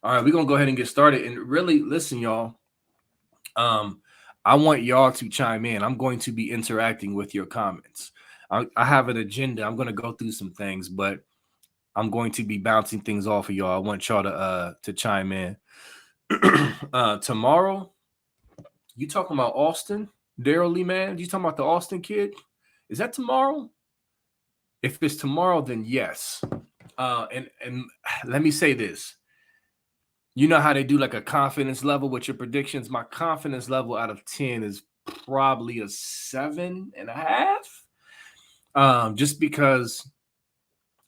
All right, we're gonna go ahead and get started. And really, listen, y'all. Um, I want y'all to chime in. I'm going to be interacting with your comments. I have an agenda. I'm gonna go through some things, but I'm going to be bouncing things off of y'all. I want y'all to chime in. Tomorrow, you talking about Austin? Daryl Lee, man? You talking about the Austin kid? Is that tomorrow? If it's tomorrow, then yes. And let me say this. You know how they do like a confidence level with your predictions? My confidence level out of 10 is probably a 7.5. Just because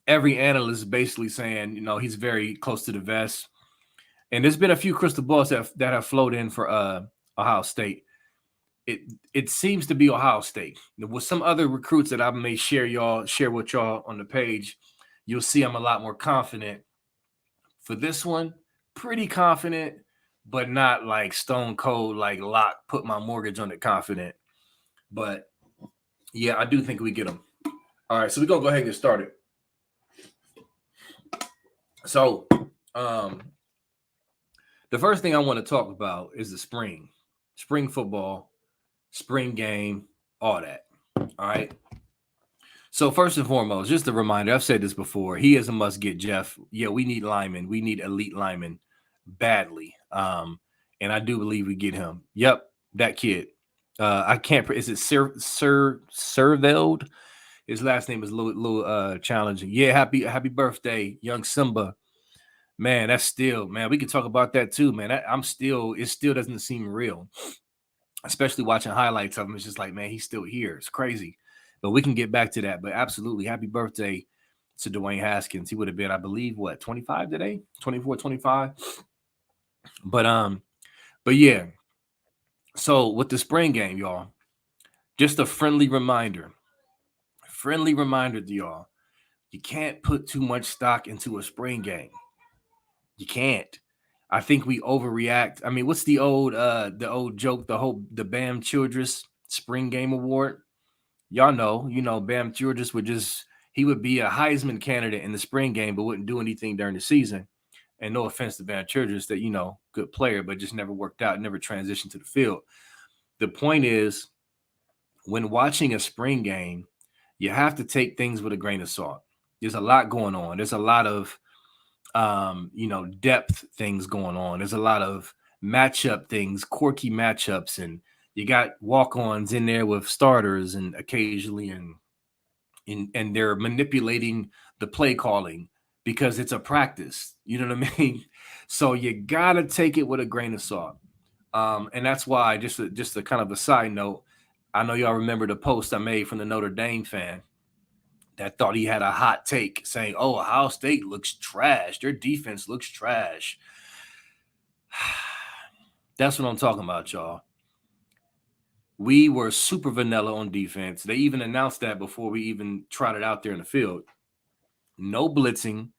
every analyst is basically saying, he's very close to the vest. And there's been a few crystal balls that have flowed in for Ohio State. It it seems to be Ohio State. With some other recruits that I may share with y'all on the page, you'll see I'm a lot more confident. For this one, pretty confident, but not like stone cold, like lock, put my mortgage on it confident. But yeah, I do think we get them. All right, so we're gonna go ahead and get started. So, um, the first thing I want to talk about is the spring football, spring game, all that. All right. So first and foremost, just a reminder, I've said this before. He is a must get, Jeff. Yeah, we need linemen. We need elite linemen badly. And I do believe we get him. Yep, that kid. I can't. Is it Sir Serveld? His last name is a little challenging. Yeah, happy birthday, young Simba. Man, that's still, man. We could talk about that too, man. It still doesn't seem real, especially watching highlights of him. It's just like, man, he's still here. It's crazy, but we can get back to that. But absolutely, happy birthday to Dwayne Haskins. He would have been, I believe, what, 25 today, 24, 25. But but yeah. So with the spring game, y'all, just a friendly reminder to y'all. You can't put too much stock into a spring game. You can't. I think we overreact. I mean, what's the old joke, the Bam Childress Spring Game Award? Y'all know, Bam Childress he would be a Heisman candidate in the spring game, but wouldn't do anything during the season. And no offense to Bam Childress, that good player, but just never worked out, never transitioned to the field. The point is, when watching a spring game, you have to take things with a grain of salt. There's a lot going on. There's a lot of depth things going on. There's a lot of matchup things, quirky matchups, and you got walk-ons in there with starters and occasionally and they're manipulating the play calling because it's a practice. You know what I mean? So you gotta take it with a grain of salt. And that's why, just a kind of a side note, I know y'all remember the post I made from the Notre Dame fan that thought he had a hot take saying, "Oh, Ohio State looks trash. Their defense looks trash." That's what I'm talking about, y'all. We were super vanilla on defense. They even announced that before we even trotted out there in the field. No blitzing,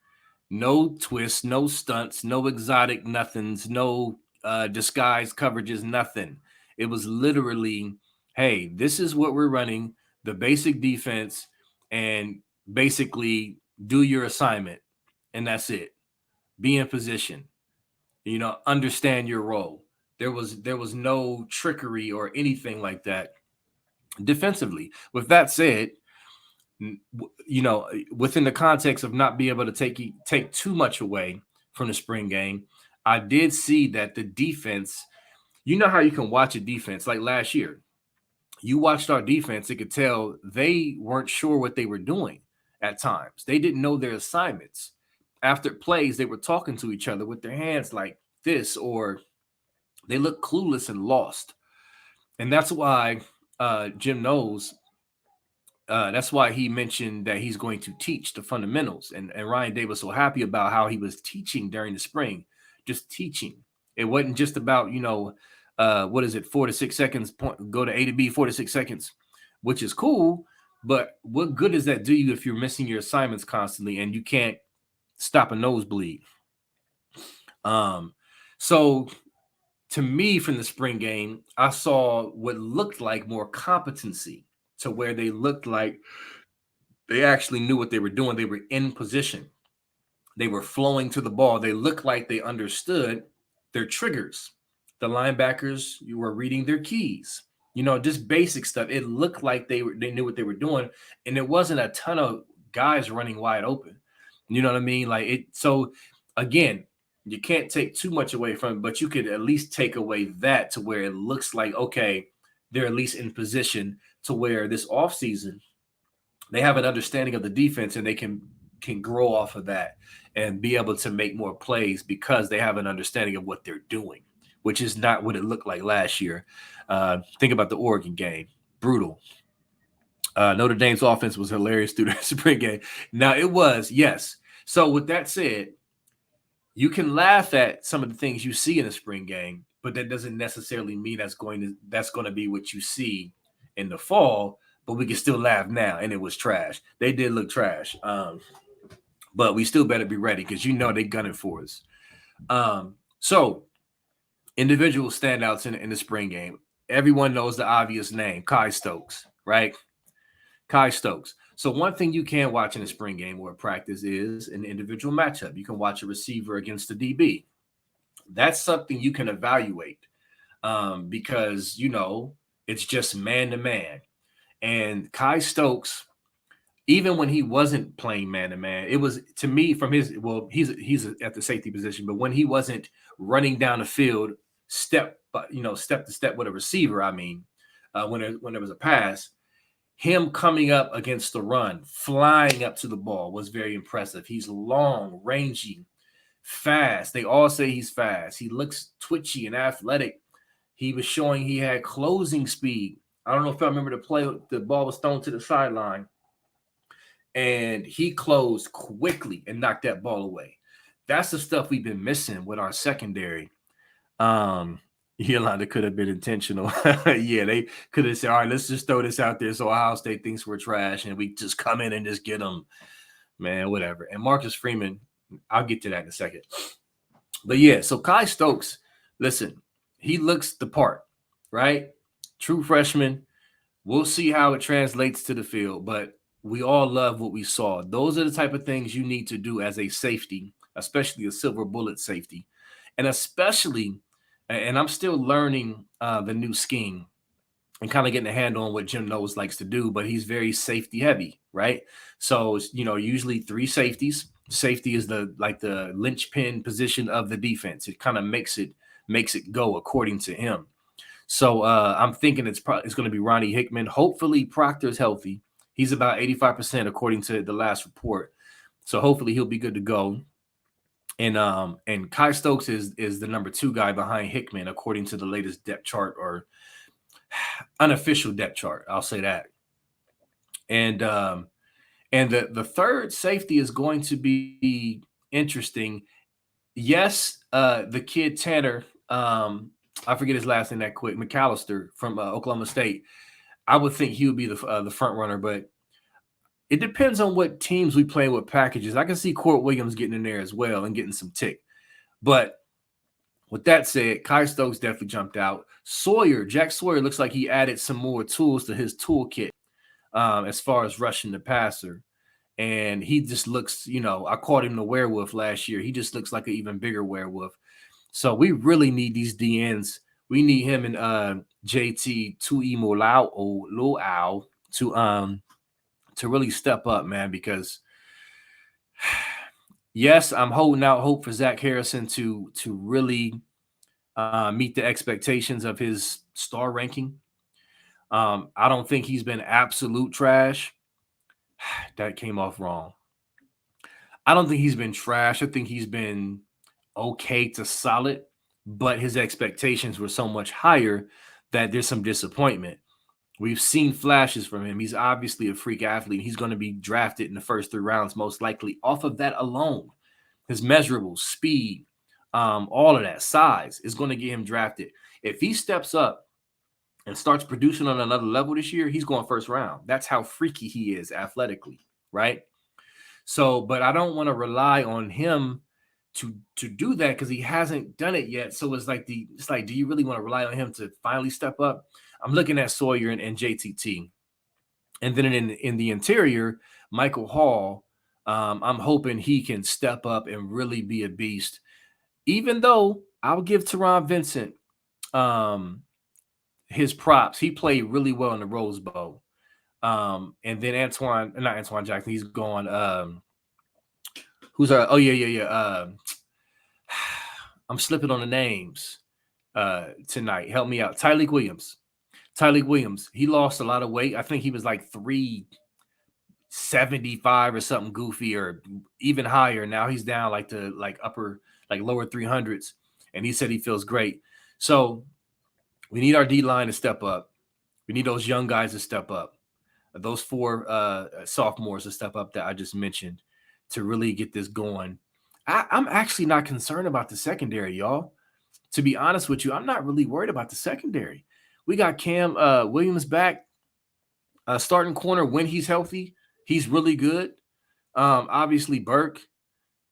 no twists, no stunts, no exotic nothings, no disguised coverages, nothing. It was literally, hey, this is what we're running, the basic defense, and basically do your assignment, and that's it. Be in position. Understand your role. There was no trickery or anything like that defensively. With that said, within the context of not being able to take too much away from the spring game, I did see that the defense. You know how you can watch a defense like last year. You watched our defense, it could tell they weren't sure what they were doing at times. They didn't know their assignments. After plays, they were talking to each other with their hands like this, or they looked clueless and lost. And that's why Jim knows. That's why he mentioned that he's going to teach the fundamentals. And Ryan Day was so happy about how he was teaching during the spring, just teaching. It wasn't just about, what is it, 4 to 6 seconds, go to A to B, 4 to 6 seconds, which is cool. But what good does that do you if you're missing your assignments constantly and you can't stop a nosebleed? So to me, from the spring game, I saw what looked like more competency, to where they looked like they actually knew what they were doing. They were in position. They were flowing to the ball. They looked like they understood their triggers. The linebackers, you were reading their keys. Just basic stuff. It looked like they knew what they were doing, and it wasn't a ton of guys running wide open. You know what I mean? Like it. So again, you can't take too much away from it, but you could at least take away that to where it looks like, okay, they're at least in position to where this offseason they have an understanding of the defense and they can grow off of that and be able to make more plays because they have an understanding of what they're doing, which is not what it looked like last year. Think about the Oregon game. Brutal. Notre Dame's offense was hilarious through the spring game. Now it was, yes. So with that said, you can laugh at some of the things you see in the spring game, but that doesn't necessarily mean that's going to be what you see in the fall. But we can still laugh now, and it was trash. They did look trash, but we still better be ready because they gunning for us. So individual standouts in the spring game. Everyone knows the obvious name, Kai Stokes, right? Kai Stokes. So one thing you can watch in a spring game or practice is an individual matchup. You can watch a receiver against a DB. That's something you can evaluate because, it's just man to man. And Kai Stokes, even when he wasn't playing man to man, it was, to me, from he's at the safety position, but when he wasn't running down the field step to step with a receiver, when there was a pass, him coming up against the run, flying up to the ball was very impressive. He's long, rangy, fast. They all say he's fast. He looks twitchy and athletic. He was showing he had closing speed. I don't know if I remember the play. The ball was thrown to the sideline, and he closed quickly and knocked that ball away. That's the stuff we've been missing with our secondary. Yolanda could have been intentional. Yeah, they could have said, all right, let's just throw this out there so Ohio State thinks we're trash and we just come in and just get them. Man, whatever. And Marcus Freeman, I'll get to that in a second. But yeah, so Kai Stokes, listen, he looks the part, right? True freshman. We'll see how it translates to the field, but we all love what we saw. Those are the type of things you need to do as a safety, especially a silver bullet safety, and especially – and I'm still learning the new scheme and kind of getting a handle on what Jim Knowles likes to do, but he's very safety heavy, right? So, usually 3 safeties. Safety is the linchpin position of the defense. It kind of makes it go according to him. So I'm thinking it's going to be Ronnie Hickman. Hopefully Proctor's healthy. He's about 85% according to the last report. So hopefully he'll be good to go. And Kai Stokes is the number 2 guy behind Hickman, according to the latest depth chart or unofficial depth chart. I'll say that. And the third safety is going to be interesting. Yes, the kid Tanner, I forget his last name that quick, McAllister from Oklahoma State. I would think he would be the front runner, but it depends on what teams we play with packages. I can see Court Williams getting in there as well and getting some tick. But with that said, Kai Stokes definitely jumped out. Jack Sawyer looks like he added some more tools to his toolkit as far as rushing the passer. And he just looks, I called him the werewolf last year. He just looks like an even bigger werewolf. So we really need these DNs. We need him and JT Tuimoloau to really step up, man, because yes, I'm holding out hope for Zach Harrison to really meet the expectations of his star ranking. I don't think he's been absolute trash. That came off wrong. I don't think he's been trash. I think he's been okay to solid, but his expectations were so much higher that there's some disappointment. We've seen flashes from him. He's obviously a freak athlete. He's going to be drafted in the first 3 rounds, most likely, off of that alone. His measurables, speed, all of that, size is going to get him drafted. If he steps up and starts producing on another level this year, he's going first round. That's how freaky he is athletically, right? So, but I don't want to rely on him to do that because he hasn't done it yet. So it's like, do you really want to rely on him to finally step up? I'm looking at Sawyer and JTT. And then in the interior, Michael Hall, I'm hoping he can step up and really be a beast. Even though I'll give Teron Vincent his props. He played really well in the Rose Bowl. And then not Antoine Jackson, he's gone. Who's our? Oh yeah. I'm slipping on the names tonight. Help me out. Tyreek Williams. Tyreek Williams. He lost a lot of weight. I think he was like 375 or something goofy, or even higher. Now he's down like to lower 300s, and he said he feels great. So we need our D line to step up. We need those young guys to step up. Those four sophomores to step up that I just mentioned to really get this going. I'm actually not concerned about the secondary, y'all. To be honest with you, I'm not really worried about the secondary. We got Cam Williams back, starting corner when he's healthy. He's really good. Obviously, Burke,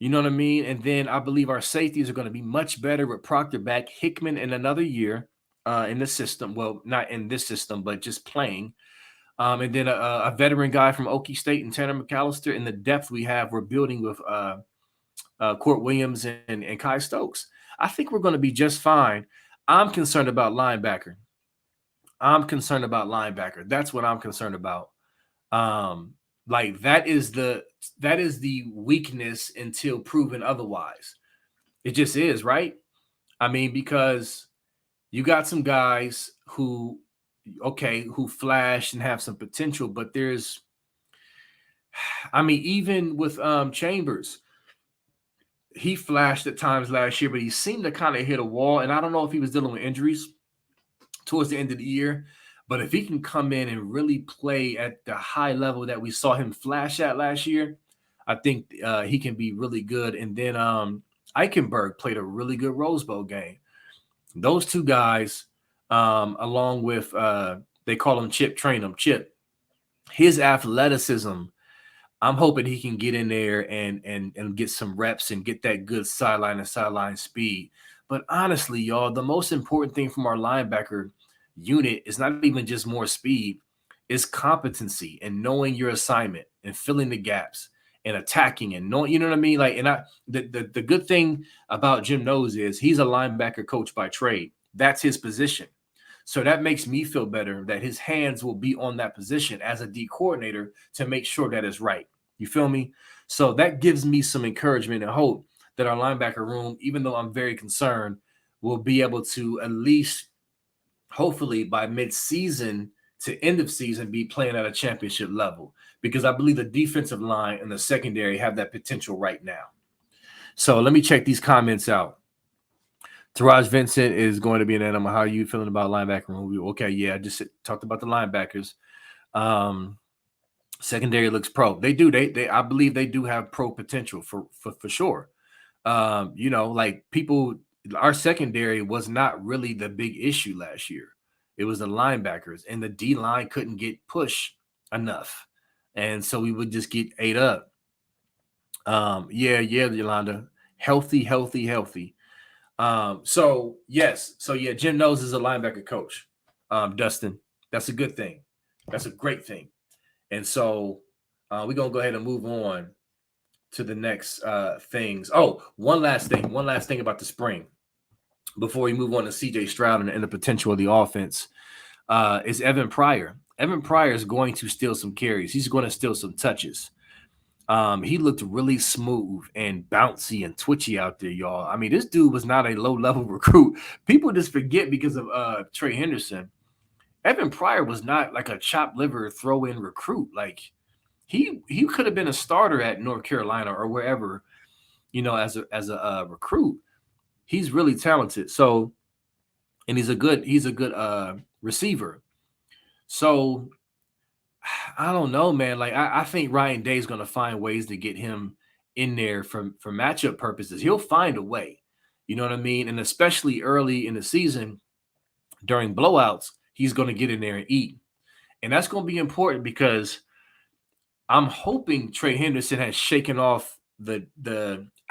you know what I mean? And then I believe our safeties are going to be much better with Proctor back, Hickman in another year in the system. Well, not in this system, but just playing. And then a veteran guy from Okie State and Tanner McAllister. In the depth we have, we're building with Court Williams and Kai Stokes. I think we're going to be just fine. I'm concerned about linebacker. That's what I'm concerned about. Like that is the weakness until proven otherwise. It just is, right? I mean, because you got some guys who flash and have some potential, but even with Chambers, he flashed at times last year, but he seemed to kind of hit a wall. And I don't know if he was dealing with injuries towards the end of the year, but if he can come in and really play at the high level that we saw him flash at last year, I think he can be really good. And then Eichenberg played a really good Rose Bowl game. Those two guys, along with they call him Chip, train him, Chip. His athleticism, I'm hoping he can get in there and get some reps and get that good sideline speed. But honestly, y'all, the most important thing from our linebacker unit is not even just more speed, it's competency and knowing your assignment and filling the gaps and attacking and knowing, you know what I mean? Like, and the good thing about Jim Knowles is he's a linebacker coach by trade. That's his position. So that makes me feel better that his hands will be on that position as a D coordinator to make sure that is right. You feel me? So that gives me some encouragement and hope that our linebacker room, even though I'm very concerned, will be able to at least, hopefully by mid-season to end of season, be playing at a championship level. Because I believe the defensive line and the secondary have that potential right now. So let me check these comments out. Taraj Vincent is going to be an animal. How are you feeling about linebacker room? Okay, yeah, I just talked about the linebackers. Secondary looks pro. They do. They I believe they do have pro potential for sure. Like people, our secondary was not really the big issue last year. It was the linebackers, and the D line couldn't get pushed enough, and so we would just get ate up. Yeah, Yolanda, healthy. So yeah, Jim Knowles is a linebacker coach. Dustin, that's a good thing. That's a great thing. And so we're gonna go ahead and move on to the next things. Oh, one last thing about the spring before we move on to CJ Stroud and the potential of the offense is Evan Pryor. Evan Pryor is going to steal some carries. He's going to steal some touches. He looked really smooth and bouncy and twitchy out there, y'all. I mean, this dude was not a low-level recruit. People just forget because of Trey Henderson. Evan Pryor was not like a chopped liver throw-in recruit. Like he could have been a starter at North Carolina or wherever, as a recruit. He's really talented. So, and he's a good receiver. So I don't know, man. Like I think Ryan Day is going to find ways to get him in there for matchup purposes. He'll find a way. You know what I mean? And especially early in the season during blowouts, he's going to get in there and eat. And that's going to be important because I'm hoping Trey Henderson has shaken off the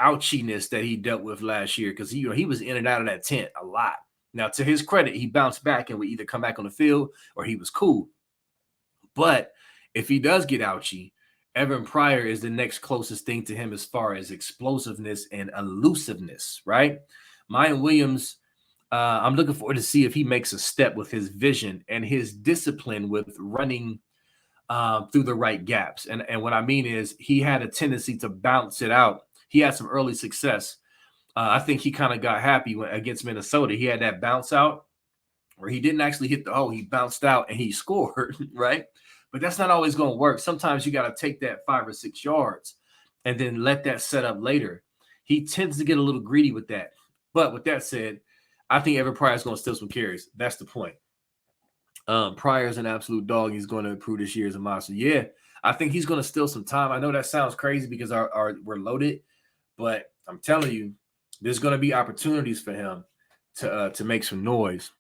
ouchiness that he dealt with last year because he was in and out of that tent a lot. Now, to his credit, he bounced back and would either come back on the field or he was cool. But if he does get ouchy Evan Pryor is the next closest thing to him as far as explosiveness and elusiveness, right? Mayan Williams, I'm looking forward to see if he makes a step with his vision and his discipline with running through the right gaps. And what I mean is he had a tendency to bounce it out. He had some early success. I think he kind of got happy against Minnesota. He had that bounce out where he didn't actually hit the hole. He bounced out and he scored, right? But that's not always going to work. Sometimes you got to take that 5 or 6 yards and then let that set up later. He tends to get a little greedy with that. But with that said, I think Evan Pryor is going to steal some carries. That's the point. Pryor is an absolute dog. He's going to improve this year as a monster. Yeah, I think he's going to steal some time. I know that sounds crazy because we're loaded, but I'm telling you, there's going to be opportunities for him to make some noise.